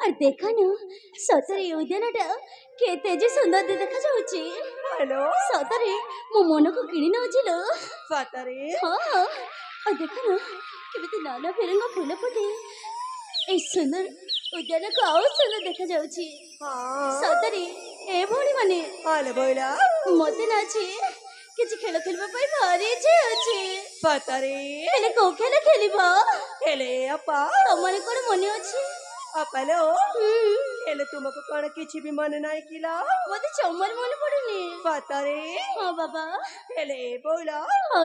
আর দেখা না ସତରେ ଏ ଉଦ୍ୟାନଟା କେତେ ଯେ ସୁନ୍ଦର ଦେଖାଯାଉଛି। हेलो ସତରେ ମୋ ମନକୁ କିଣି ନେଉଛି ଲୋ। सतरे ହଁ ଆଉ ଦେଖ ନା କେମିତି ନାନା ଫେରଙ୍ଗ ଫୁଲ ଫୁଟେ এই ସୁନ୍ଦର ଉଦ୍ୟାନକୁ ଆଉ ସୁନ୍ଦର ଦେଖାଯାଉଛି। हाँ ସତରେ ଏଭଳି ମାନେ हेलो बोला ମତେ ନା ଅଛି କିଛି ଖେଳ ଖେଳିବା ପାଇଁ ଭାରି ଇଚ୍ଛା ଅଛି। सतरे ହେଲେ କୋଉ ଖେଳ ଖେଳିବ? हेले अपा ତମର କଣ ମନେ ଅଛି? अपलो ହୁଁ हेले तुमको कौन किसी भी मन नहीं किला ମତେ ଜମାରୁ ମନେ ପଡୁନି। सतरे ହଁ ବାବା हेले बोला ହଁ